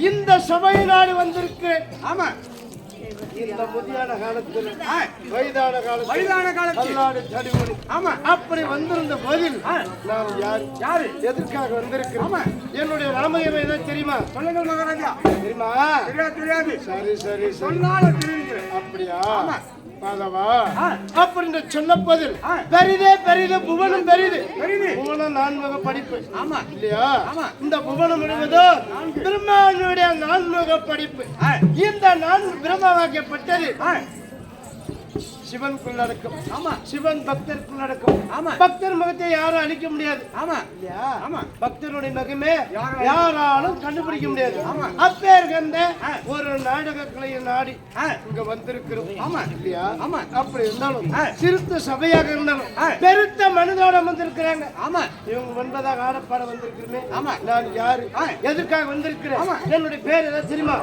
இந்த சபை நாடு வந்திருக்கிறேன். ஆமா, இந்த முதியான காலத்தில் வயதான காலத்தில் ஆமா அப்படி வந்திருந்த பதில் நான் யாரு எதற்காக வந்திருக்கிறேன்? என்னுடைய ராமதேவன் ஏதாவது தெரியுமா? சொல்லுங்கள் மகாராஜா. தெரியுமா? தெரியாது. சரி சரி சொன்னாலும் தெரிவிக்கிறேன். அப்படியா? அப்படின்னு சொன்ன பதில் பெரிதே பெரிது, புவனம் பெரிது. புவனம் நான்முக படிப்பு. ஆமா இல்லையா? இந்த புவனம் என்பதோ பிரம்மாவுடைய நான்முக படிப்பு. இந்த பிரம்மாவாக்கப்பட்டது சிவனுக்குள் நடக்கும். ஆமா, சிவன் பக்தருக்குள் நடக்கும். ஆமா, பக்தர் முகத்தை யாரும் அழிக்க முடியாது. ஆமா இல்லையா? ஆமா, பக்தருடைய மகிமே யாராலும் கண்டுபிடிக்க முடியாது. ஆமா, அப்பேர் கண்ட ஒரு நாடக கலையை நாடி இங்க வந்திருக்கிறோம். ஆமா இல்லையா? ஆமா, அப்படி இருந்தாலும் சிறுத்த சபையாக இருந்தாலும் பெருத்த மனிதோட வந்திருக்கிறாங்க. ஆமா, இவங்க ஒன்பதாக ஆடப்பாட வந்திருக்கிறேன். ஆமா, நான் யாரு, எதற்காக வந்திருக்கிறேன், என்னுடைய பேர் ஏதாவது தெரியுமா?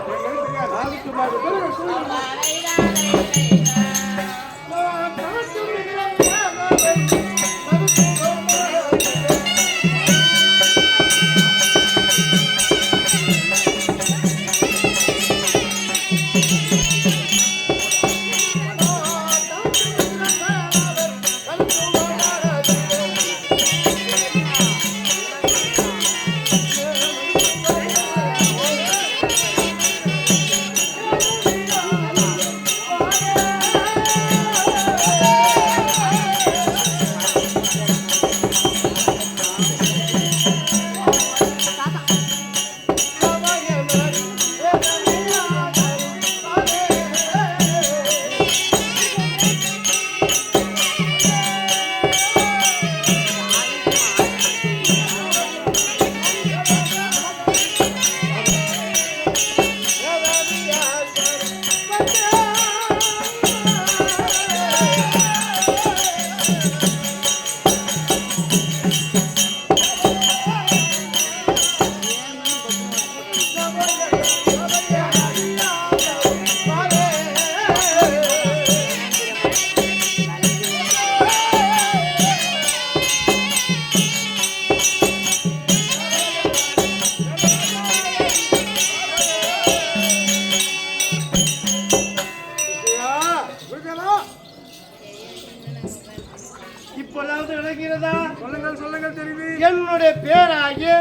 என்னுடைய பேராகிய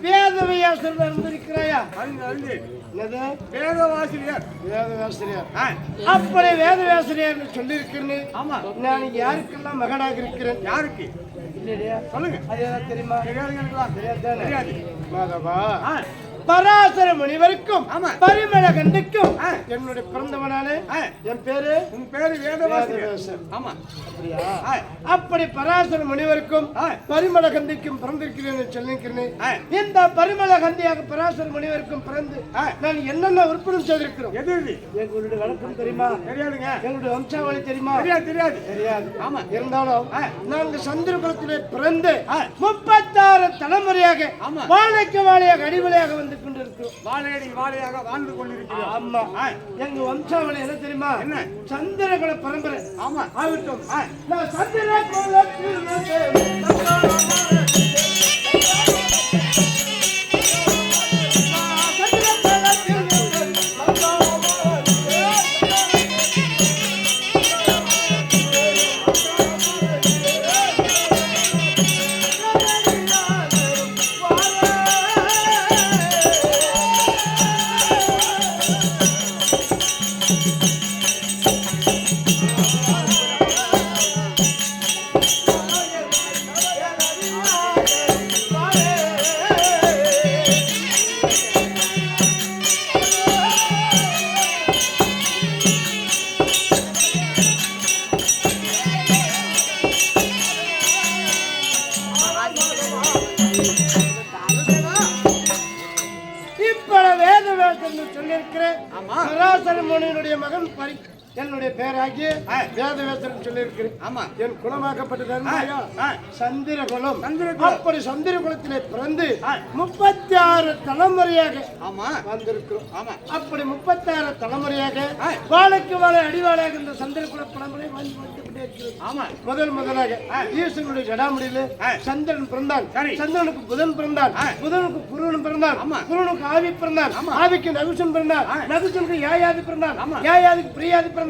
வேதவியாசர் வந்திருக்கிறாயா? வேதவாசிரியர். அப்படி வேதவாசிரியர் சொல்லியிருக்கிறேன். ஆமா, நான் யாருக்கெல்லாம் மகனாக இருக்கிறேன்? யாருக்கு இல்லையா? சொல்லுங்க. அது ஏதாவது தெரியுமா? தெரியாது. மாதவா, பராசர முனிவருக்கும் பரிமளகண்டுக்கும் என்னுடைய பிறந்தவனாலே என் பேரு, உன் பேரு வேதவாசர். ஆமா அப்படியா? அப்படி பராசர முனிவருக்கும் பரிமளகண்டிக்கும் பிறந்திருக்கிறேன் சொல்லியிருக்கிறேன். இந்த பரிமளகண்டியாக பராசர முனிவருக்கும் பிறந்து நான் என்னென்ன உறுப்பினர் செய்திருக்கிறோம்? எங்களுடைய வழக்கம் தெரியுமா? தெரியாதுங்க. எங்களுடைய வம்சாவளி தெரியுமா? தெரியாது. ஆமா, இருந்தாலும் நாங்கள் சந்திரபுரத்திலே பிறந்து 36 தலைமுறையாக வாழைக்கு வாழையாக அடிவளையாக வந்து வாழையாக வாழ்ந்து கொண்டிருக்கிறோம். ஆமா, எங்க வம்சாவளி என்ன தெரியுமா? என்ன? சந்திரகுல பரம்பரை. ஆமா, ஆகட்டும். நான் சந்திரகுல பராசர முனிவனுடைய மகன் என்னுடைய பேராகி வேதவேசன் சொல்லி இருக்கிறேன். ஆமா, என் குலமாக்கப்பட்டது சந்திர குலம். அப்படி சந்திர குலத்திலே பிறந்து 36 தலைமுறையாக வந்திருக்கிறோம். அப்படி 36 தலைமுறையாக வாழைக்கு வாழை அடிவாளையாக இந்த சந்திர குல பரம்பரை வந்து வந்துகிட்டே இருக்கிறது. முதலாக ஈசனுடைய ஜடாமுடியில சந்திரன் பிறந்தான். சந்திரனுக்கு புதன் பிறந்தான். புதனுக்கு குருவன் பிறந்தான். குருவனுக்கு ஆவி பிறந்தான். ஆவிக்கு நகுசன் பிறந்தான். நகுசனுக்கு யாயாதி பிறந்தான். யாயாதிக்கு பிரியாதி பிறந்தான்.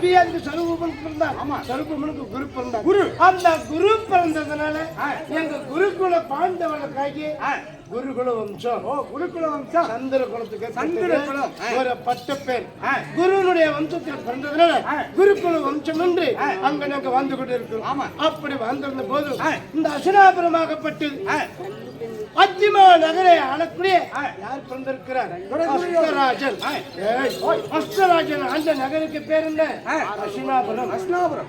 பிரியாதிக்கு சருபூபன் பிறந்தான். சருபூபனுக்கு குரு பிறந்தான். அந்த குரு பிறந்ததுனால எங்க குருகுல பாண்டவனுக்காகி குருகுல வம்சம். குருகுல வம்சம் சந்திர குலத்துக்கு சந்திர குலம் ஒரு 10 பேர் குருனுடைய வம்சத்தில் பிறந்ததுனால குருகுல வம்சம் என்று அங்க நாங்க வந்து கொண்டு இருக்கிறோம். அப்படி வந்திருந்த போது இந்த அசுராபுரமாகப்பட்டு அத்திமா நகரை ஆளக்கூடிய யார் பிறந்திருக்கிறார்? அஸ்தராஜன். அஸ்தராஜன் ஆண்ட நகருக்கு பேர் என்ன? அசுனாபுரம்.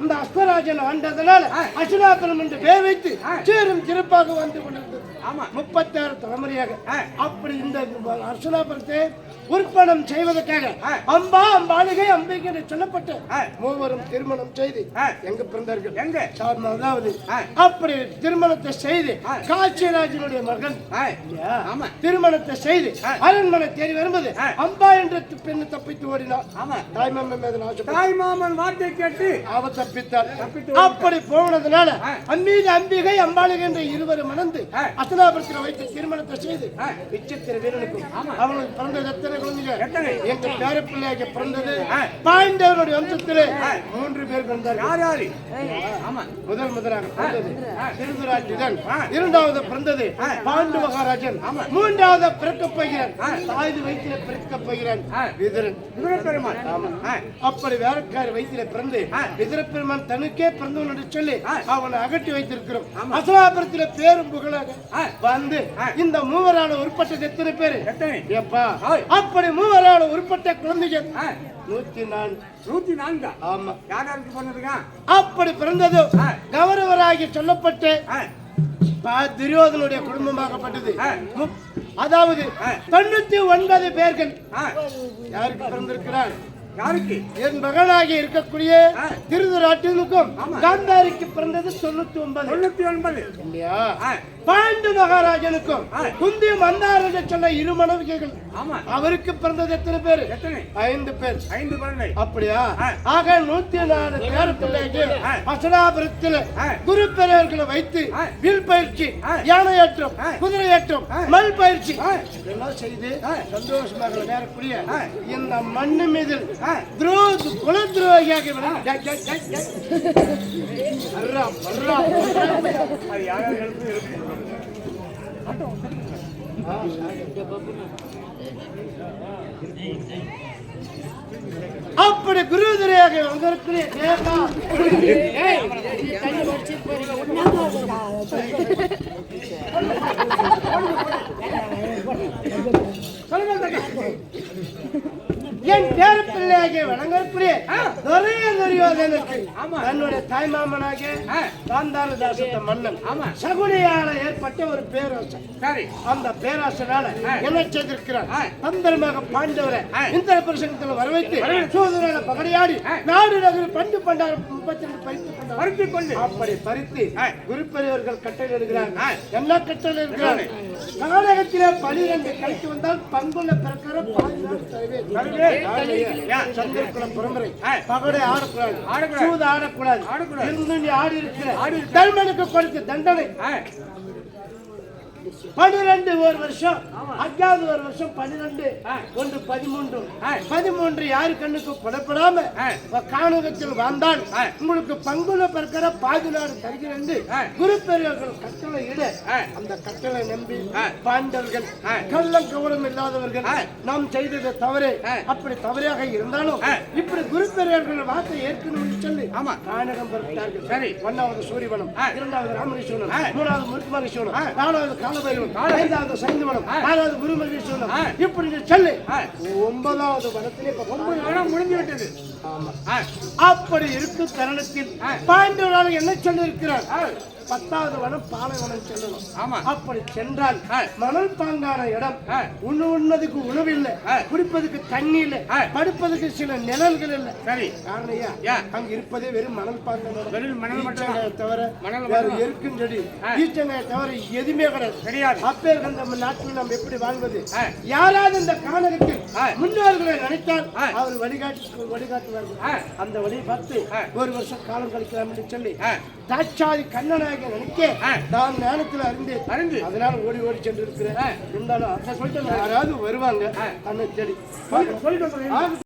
இந்த அஸ்தராஜன் ஆண்டதனால அசுனாபுரம் என்று பேர் வைத்து சீரும் சிறப்பாக வந்து கொண்டிருந்தது 36 தலைமுறையாக. அப்படி இந்த அசுனாபுரத்தை உற்பணம் செய்வதற்காக அம்பா அம்பாளிகை அம்பிகை என்று சொல்லப்பட்டு மூவரும் திருமணம் செய்து எங்க பிறந்தார்கள்? அதாவது அப்படி திருமணத்தை செய்து காட்சிராஜனுடைய மகன் திருமணத்தை செய்து அரண்மனை தேடி வரும்போது அம்பா என்ற பெண்ணு தப்பித்து ஓடினார். தாய்மாமன் வார்த்தை கேட்டு அவ தப்பித்தார். அப்படி போனதுனால அம்மீது அம்பிகை அம்பாளிகை என்ற இருவரும் மணந்து அசனாபுரத்தில் வைத்து திருமணத்தை செய்து விசித்திர வீரனுக்கும் அவனுக்கு பிறந்தது எத்தனை குழந்தைகள்? எங்க பேர பிள்ளையாக பிறந்தது பாண்டவனுடைய வம்சத்திலே 3 பேர் பிறந்தார். முதலாக பிறந்தது திருதராட்டிரன். இரண்டாவது பிறந்தது பாண்டு மகாராஜன். மூன்றாவது பிறக்கப் போகிறான் தாய்து வயிற்றில பிறக்கப் போகிறான் விதுரன் பெருமான். அப்படி வேலைக்காரி வயிற்றில பிறந்து விதுர பெருமான் தனக்கே பிறந்தவன் என்று சொல்லி அவனை அகட்டி வைத்திருக்கிறோம். அசலாபுரத்தில பேரும் புகழாக வந்து இந்த மூவரான உருப்பட்டது எத்தனை பேரு? அப்படி மூவரான உருப்பட்ட குழந்தைகள் 104. ஆமா, யாருக்கு பண்ணதுங்க? அப்படி பிறந்தது கௌரவராகி சொல்லப்பட்டு துரியோதனுடைய குடும்பமாகப்பட்டது. அதாவது 99 பேர்கள் யாருக்கு பிறந்திருக்கிறார்? யாருக்கு? என் மகனாகி இருக்கக்கூடிய திருதராட்டினுக்கும் காந்தாரிக்கு பிறந்தது 99 இல்லையா? பாண்டு மகாராஜனுக்கும் குந்தி மந்தார் என்று சொல்ல 2 மனைவிகள். அவருக்கு பிறந்தது எத்தனை பேர்? 5 பேர். 5 குழந்தை. அப்படியா? ஆக 104 பேர் பிள்ளைகள் அசனாபுரத்தில் குரு பெரியவர்களை வைத்து வில் பயிற்சி, யானை ஏற்றம், குதிரை ஏற்றம், மல் பயிற்சி எல்லாம் செய்து சந்தோஷமாக விளையாடக்கூடிய இந்த மண்ணு மீது குல துரோகியாக அப்படி குருதுரையாக வந்திருக்கிறேன். என் பேர பிள்ளையாக வணங்கக்கூடிய துரியோதனுக்கு தன்னுடைய தாய்மாமனாக காந்தாரதாசத்த மன்னன் சகுனியால ஏற்பட்ட ஒரு பேராசை. அந்த பேராசனால என்ன செய்திருக்கிறார்? தந்திரமாக பாண்டவரை இந்திர பிரசங்கத்தில் வரவைத்து சோதனை பகடையாடி நாடு நகரில் பண்டு பண்டாரம் 32 பறித்து கொண்டு அப்படி பறித்து குருப்பெரியவர்கள் கட்டளை எடுக்கிறார்கள். என்ன கட்டளை இருக்கிறார்கள்? நாடகத்திலே 12 கழித்து வந்தால் பங்குள்ள பிறக்கிற சந்திரகுலம் பரம்பரை பகடை ஆடக்கூடாது, சூது ஆடக்கூடாது, ஆடி இருக்கிற தர்மனுக்கு கொடுத்த தண்டனை 12 ஒரு வருஷம், 5வது ஒரு வருஷம் 12 1 13 யாரு கண்ணுக்கு புலப்படாம காணகத்தில் வாழ்ந்தால் உங்களுக்கு பங்குல பிறக்கிற பாதி நாடு தருகிறது குரு பெரியவர்கள் கட்டளை இட அந்த கட்டளை நம்பி பாண்டவர்கள் கள்ளம் கவனம் இல்லாதவர்கள் நாம் செய்தது தவறு. அப்படி தவறாக இருந்தாலும் இப்படி குரு பெரியவர்கள் வார்த்தை ஏற்கனவே சொல்லி காணகம் பிறப்பிட்டார்கள். சரி, 1வது சூரியவனம், 2வது ராமரிசோனம், 3வது முருகமரிசோனம், 4வது காலபைரவன், 5வது சைந்தவனம், 6வது குருமரிசோனம், இப்படி சொல்லி 9வது வனத்திலே 9 வனம் முடிந்து விட்டது. அப்படி இருக்கும் தருணத்தில் பாண்டவரால் என்ன சொல்லி இருக்கிறார்? 10வது வனம் பாலைவனம் செல்லணும். ஆமா. அப்படி சென்றால் மணல் பாங்கான இடம், உண்ணதுக்கு உணவு இல்லை, குடிப்பதற்கு தண்ணி இல்லை, படுப்பதற்கு சில நிழல்கள் இல்லை. சரி. காரணையா அங்க இருப்பதே வெறும் மணல் பாங்கான மணல் மட்டும் தவிர வேற எருக்கும் செடி ஈச்சங்காயை தவிர எதுவுமே கிடையாது. அப்பேர் அந்த நாட்டில் நம்ம எப்படி வாழ்வது? யாராவது இந்த காலகத்தில் முன்னோர்களை நினைத்தால் அவர் வழிகாட்டுவார்கள். அந்த வழியை பார்த்து ஒரு வருஷம் காலம் கழிக்கலாம் என்று சொல்லி தாட்சாதி கண்ணனாக நினைக்க நான் ஞானத்தில் அறிந்து அதனால ஓடி ஓடி சென்று இருக்கிறேன். இருந்தாலும் யாராவது வருவாங்க அண்ணன் செடி சொல்லிட்டு